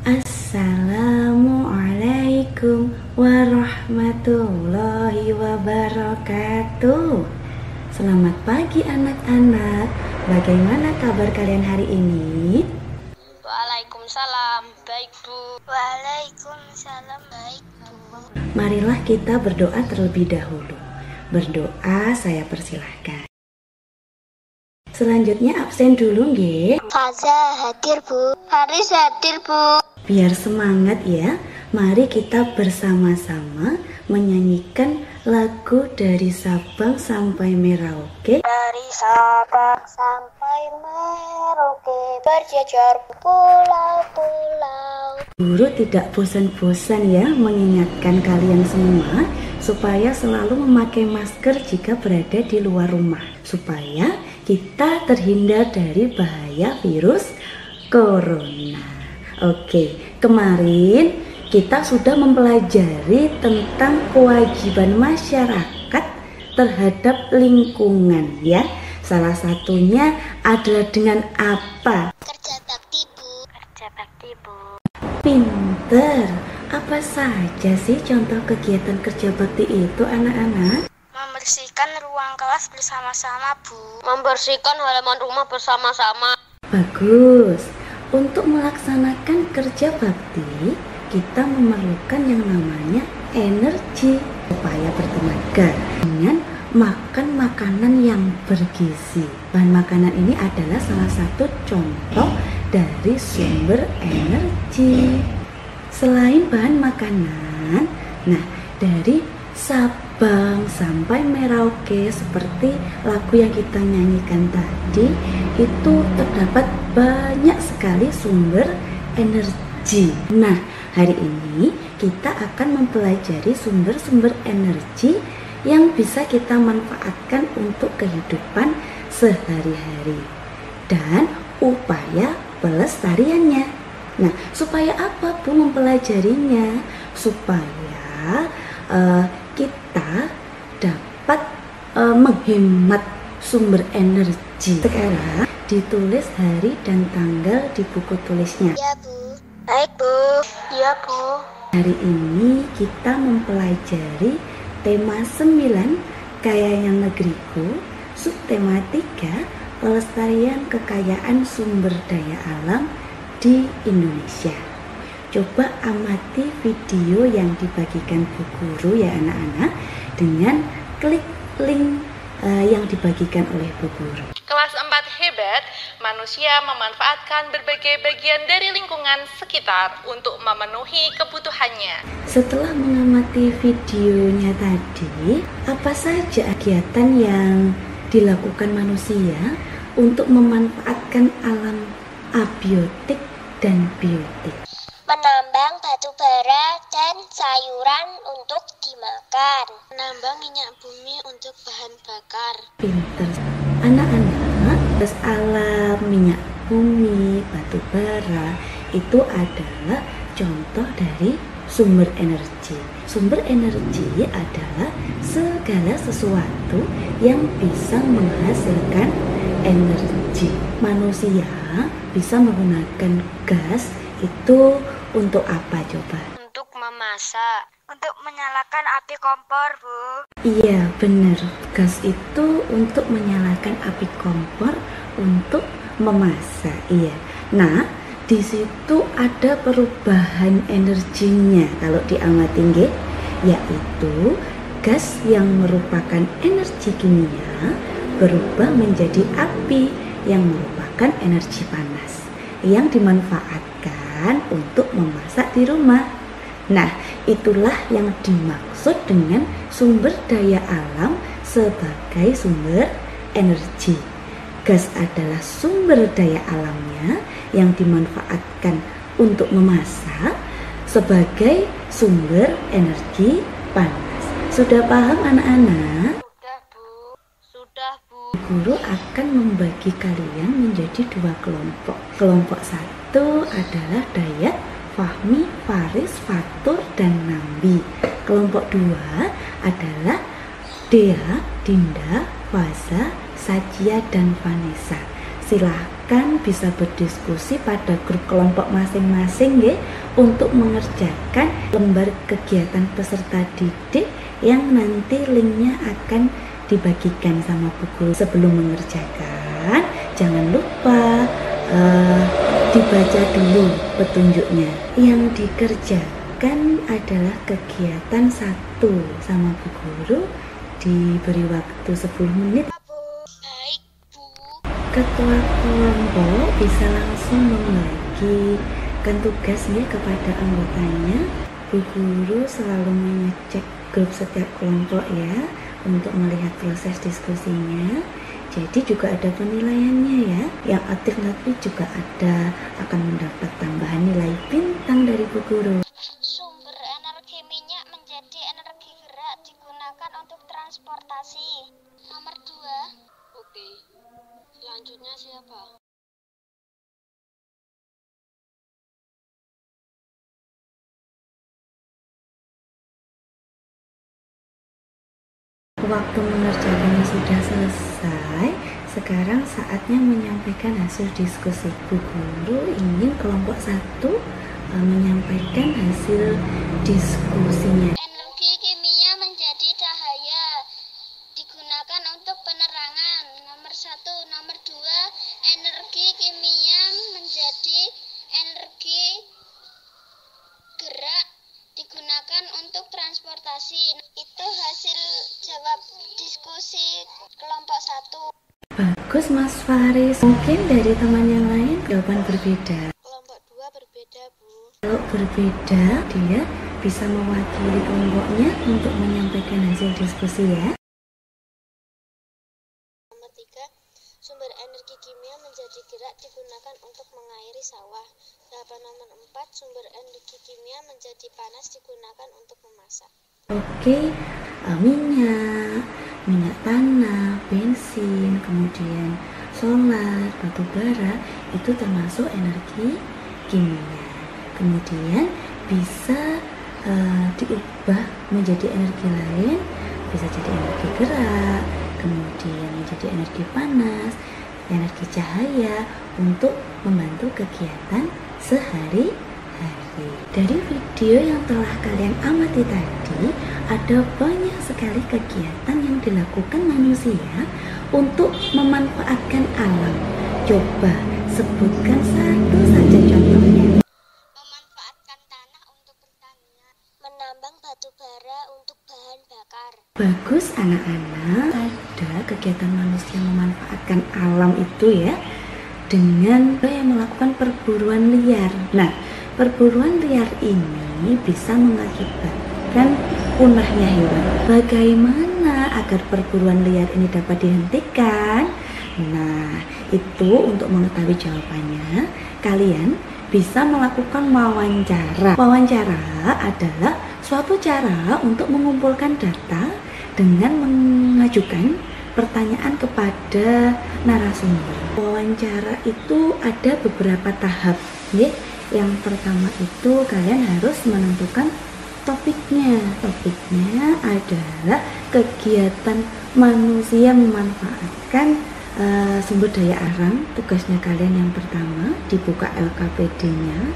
Assalamualaikum warahmatullahi wabarakatuh. Selamat pagi anak-anak. Bagaimana kabar kalian hari ini? Waalaikumsalam, baik Bu. Waalaikumsalam, baik Bu. Marilah kita berdoa terlebih dahulu. Berdoa saya persilahkan. Selanjutnya absen dulu nggih. Faza hadir Bu. Haris hadir Bu. Biar semangat ya. Mari kita bersama-sama menyanyikan lagu dari Sabang sampai Merauke. Dari Sabang sampai Merauke berjejer pulau-pulau. Guru tidak bosan-bosan ya mengingatkan kalian semua supaya selalu memakai masker jika berada di luar rumah, supaya kita terhindar dari bahaya virus corona. Oke, kemarin kita sudah mempelajari tentang kewajiban masyarakat terhadap lingkungan ya. Salah satunya adalah dengan apa? Kerja bakti Bu. Kerja bakti Bu. Pinter. Apa saja sih contoh kegiatan kerja bakti itu anak-anak? Membersihkan ruang kelas bersama-sama Bu. Membersihkan halaman rumah bersama-sama. Bagus. Untuk melaksanakan kerja bakti, kita memerlukan yang namanya energi supaya bertenaga dengan makan makanan yang bergizi. Bahan makanan ini adalah salah satu contoh dari sumber energi. Selain bahan makanan, nah dari Sabang sampai Merauke seperti lagu yang kita nyanyikan tadi, itu terdapat banyak sekali sumber energi. Nah, hari ini kita akan mempelajari sumber-sumber energi yang bisa kita manfaatkan untuk kehidupan sehari-hari dan upaya pelestariannya. Nah, supaya apa Bu mempelajarinya? Supaya kita dapat menghemat sumber energi. Sekarang ditulis hari dan tanggal di buku tulisnya. Iya Bu. Baik Bu. Iya Bu. Hari ini kita mempelajari tema 9 Kayanya Negeriku, subtema 3 pelestarian kekayaan sumber daya alam di Indonesia. Coba amati video yang dibagikan Bu Guru ya anak-anak dengan klik link yang dibagikan oleh Bu Guru. Kelas 4 hebat, manusia memanfaatkan berbagai bagian dari lingkungan sekitar untuk memenuhi kebutuhannya. Setelah mengamati videonya tadi, apa saja kegiatan yang dilakukan manusia untuk memanfaatkan alam abiotik dan biotik? Menambang batu bara dan sayuran untuk dimakan. Menambang minyak bumi untuk bahan bakar. Pinter. Anak-anak, gas alam, minyak bumi, batu bara itu adalah contoh dari sumber energi. Sumber energi adalah segala sesuatu yang bisa menghasilkan energi. Manusia bisa menggunakan gas itu untuk apa coba? Untuk memasak. Untuk menyalakan api kompor, Bu. Iya, benar. Gas itu untuk menyalakan api kompor untuk memasak. Iya. Nah, di situ ada perubahan energinya kalau diamati nggih, yaitu gas yang merupakan energi kimia berubah menjadi api yang merupakan energi panas yang dimanfaatkan untuk memasak di rumah. Nah, itulah yang dimaksud dengan sumber daya alam sebagai sumber energi. Gas adalah sumber daya alamnya yang dimanfaatkan untuk memasak sebagai sumber energi panas. Sudah paham anak-anak? Sudah Bu. Sudah Bu. Guru akan membagi kalian menjadi 2 kelompok. Kelompok 1 adalah Dayat, Fahmi, Faris, Fatur, dan Nambi. Kelompok 2 adalah Dea, Dinda, Faza, Sajia, dan Vanessa. Silahkan Silahkan bisa berdiskusi pada grup kelompok masing-masing ya, untuk mengerjakan lembar kegiatan peserta didik yang nanti linknya akan dibagikan sama Bu Guru. Sebelum mengerjakan, jangan lupa dibaca dulu petunjuknya. Yang dikerjakan adalah kegiatan 1 sama Bu Guru, diberi waktu 10 menit. Baik, Bu. Ketua kelompok bisa langsung membagikan tugasnya kepada anggotanya. Bu Guru selalu mengecek grup setiap kelompok ya, untuk melihat proses diskusinya. Jadi juga ada penilaiannya ya. Yang aktif nanti juga ada, akan mendapat tambahan nilai bintang dari Bu Guru. Sumber energi minyak menjadi energi gerak digunakan untuk transportasi. Nomor 2. Oke. Selanjutnya siapa? Waktu mengerjakannya sudah selesai. Sekarang saatnya menyampaikan hasil diskusi. Bu Guru ingin kelompok 1 menyampaikan hasil diskusinya. Energi kimia menjadi cahaya digunakan untuk penerangan. Nomor 1. Nomor 2. Energi kimia menjadi energi gerak digunakan untuk transportasi. Itu hasil jawab diskusi kelompok 1. Bagus Mas Faris. Mungkin dari teman yang lain jawaban berbeda. Kelompok 2 berbeda, Bu. Kalau berbeda, dia bisa mewakili kelompoknya untuk menyampaikan hasil diskusi ya. Nomor 3. Sumber energi kimia menjadi gerak digunakan untuk mengairi sawah. Jawaban nomor 4. Sumber energi kimia menjadi panas digunakan untuk memasak. Oke, minyak tanah, bensin, kemudian solar, batu bara, itu termasuk energi kimia. Kemudian bisa diubah menjadi energi lain, bisa jadi energi gerak, kemudian menjadi energi panas, energi cahaya untuk membantu kegiatan sehari-hari. Dari video yang telah kalian amati tadi, ada banyak sekali kegiatan yang dilakukan manusia untuk memanfaatkan alam. Coba sebutkan satu saja contohnya. Memanfaatkan tanah untuk pertanian, menambang batu bara untuk bahan bakar. Bagus anak-anak, ada kegiatan manusia memanfaatkan alam itu ya, dengan yang melakukan perburuan liar. Nah, perburuan liar ini bisa mengakibatkan punahnya hewan. Bagaimana agar perburuan liar ini dapat dihentikan? Nah, itu untuk mengetahui jawabannya, kalian bisa melakukan wawancara. Wawancara adalah suatu cara untuk mengumpulkan data dengan mengajukan pertanyaan kepada narasumber. Wawancara itu ada beberapa tahap, ya. Yang pertama itu kalian harus menentukan topiknya. Topiknya adalah kegiatan manusia memanfaatkan sumber daya alam. Tugasnya kalian yang pertama dibuka LKPD-nya.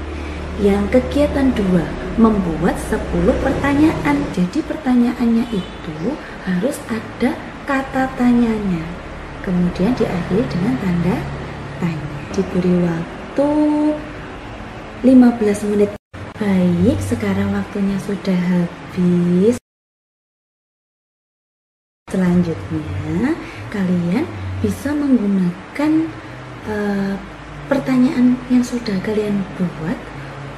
Yang kegiatan 2 membuat 10 pertanyaan. Jadi pertanyaannya itu harus ada kata tanyanya. Kemudian diakhiri dengan tanda tanya. Diberi waktu 15 menit. Baik, sekarang waktunya sudah habis. Selanjutnya, kalian bisa menggunakan pertanyaan yang sudah kalian buat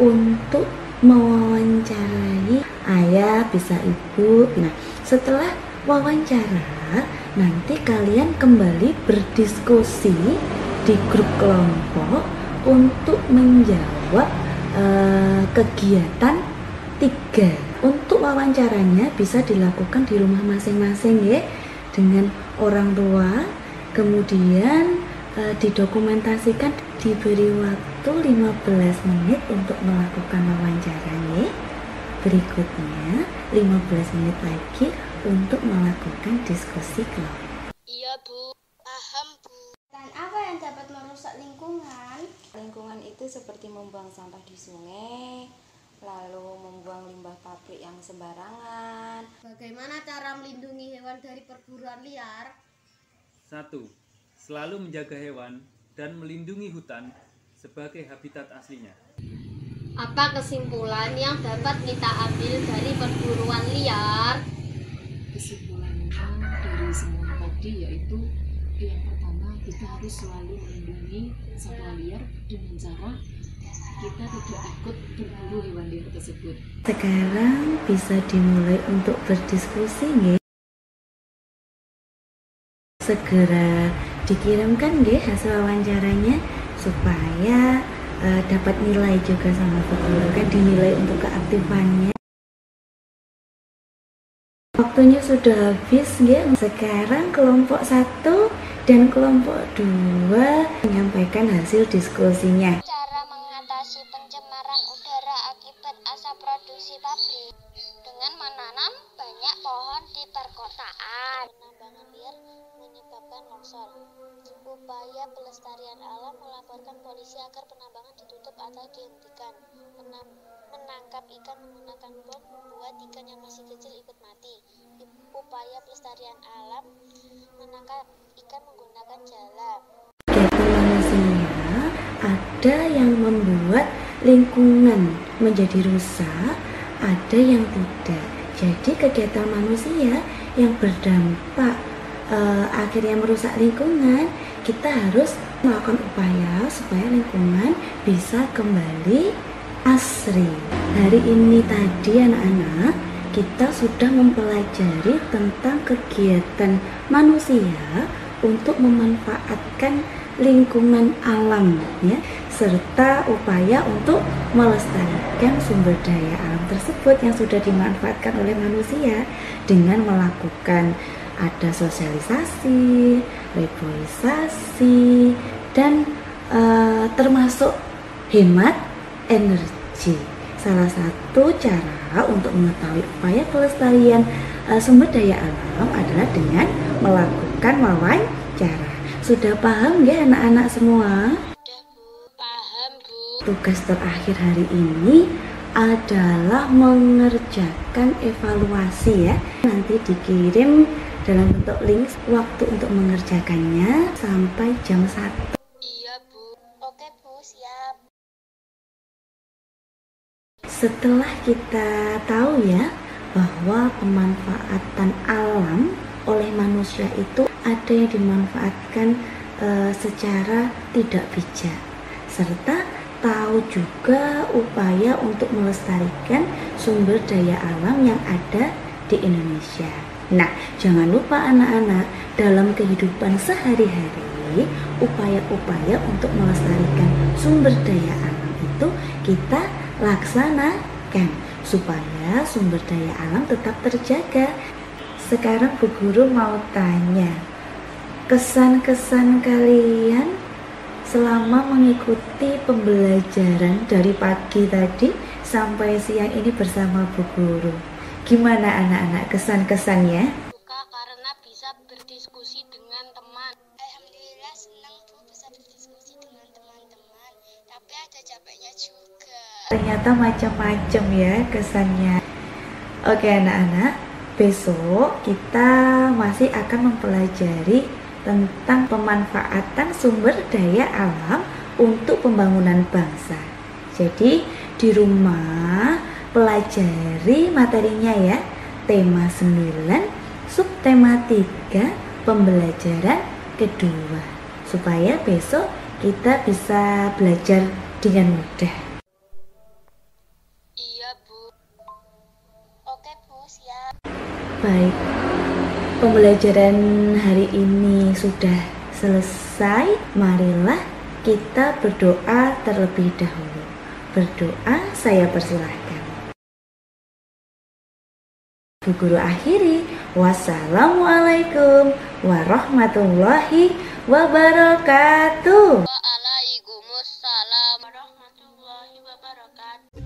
untuk mewawancarai ayah, bisa ibu. Nah, setelah wawancara, nanti kalian kembali berdiskusi di grup kelompok untuk menjawab kegiatan 3. Untuk wawancaranya bisa dilakukan di rumah masing-masing ya, dengan orang tua. Kemudian didokumentasikan, diberi waktu 15 menit untuk melakukan wawancaranya. Berikutnya 15 menit lagi untuk melakukan diskusi kelompok. Iya, Bu. Paham, Bu. Dan apa yang dapat merusak merusak lingkungan? Lingkungan itu seperti membuang sampah di sungai, lalu membuang limbah pabrik yang sembarangan. Bagaimana cara melindungi hewan dari perburuan liar? 1. Selalu menjaga hewan dan melindungi hutan sebagai habitat aslinya. Apa kesimpulan yang dapat kita ambil dari perburuan liar? Kesimpulannya dari semua tadi yaitu yang pertama, kita harus selalu melindungi satwa liar dengan cara kita tidak ikut berburu hewan liar tersebut. Sekarang bisa dimulai untuk berdiskusi nggih. Segera dikirimkan nggih hasil wawancaranya supaya dapat nilai juga sama guru, kan dinilai untuk keaktifannya. Waktunya sudah habis nggih. Sekarang kelompok 1 dan kelompok 2 menyampaikan hasil diskusinya. Cara mengatasi pencemaran udara akibat asap produksi pabrik dengan menanam banyak pohon di perkotaan. Penambangan liar menyebabkan longsor. Upaya pelestarian alam melaporkan polisi agar penambangan ditutup atau dihentikan. Menangkap ikan menggunakan bom membuat ikan yang masih kecil ikut mati. Upaya pelestarian alam menangkap ikan menggunakan jala. Kegiatan manusia ada yang membuat lingkungan menjadi rusak, ada yang tidak. Jadi kegiatan manusia yang berdampak akhirnya merusak lingkungan, kita harus melakukan upaya supaya lingkungan bisa kembali asri. Hari ini tadi anak-anak kita sudah mempelajari tentang kegiatan manusia untuk memanfaatkan lingkungan alam ya, serta upaya untuk melestarikan sumber daya alam tersebut yang sudah dimanfaatkan oleh manusia dengan melakukan ada sosialisasi, reboisasi, dan termasuk hemat energi. Salah satu cara untuk mengetahui upaya pelestarian sumber daya alam adalah dengan melakukan wawancara. Sudah paham ya anak-anak semua? Sudah Bu, paham Bu. Tugas terakhir hari ini adalah mengerjakan evaluasi ya. Nanti dikirim dalam bentuk link waktu untuk mengerjakannya sampai jam 1. Iya Bu. Oke Bu, siap. Setelah kita tahu ya bahwa pemanfaatan alam oleh manusia itu ada yang dimanfaatkan secara tidak bijak, serta tahu juga upaya untuk melestarikan sumber daya alam yang ada di Indonesia. Nah, jangan lupa anak-anak, dalam kehidupan sehari-hari, upaya-upaya untuk melestarikan sumber daya alam itu kita laksanakan supaya sumber daya alam tetap terjaga. Sekarang Bu Guru mau tanya, kesan-kesan kalian selama mengikuti pembelajaran dari pagi tadi sampai siang ini bersama Bu Guru. Gimana anak-anak kesan-kesannya? Suka karena bisa berdiskusi dengan teman. Alhamdulillah senang Bu bisa berdiskusi dengan teman-teman, tapi ada capeknya juga. Ternyata macam-macam ya kesannya. Oke anak-anak, besok kita masih akan mempelajari tentang pemanfaatan sumber daya alam untuk pembangunan bangsa. Jadi di rumah pelajari materinya ya. Tema 9, subtema 3, pembelajaran kedua. Supaya besok kita bisa belajar dengan mudah. Iya Bu. Oke Bu, siap. Baik, pembelajaran hari ini sudah selesai. Marilah kita berdoa terlebih dahulu. Berdoa, saya persilahkan. Bu Guru akhiri. Wassalamualaikum warahmatullahi wabarakatuh. Waalaikumsalam warahmatullahi wabarakatuh.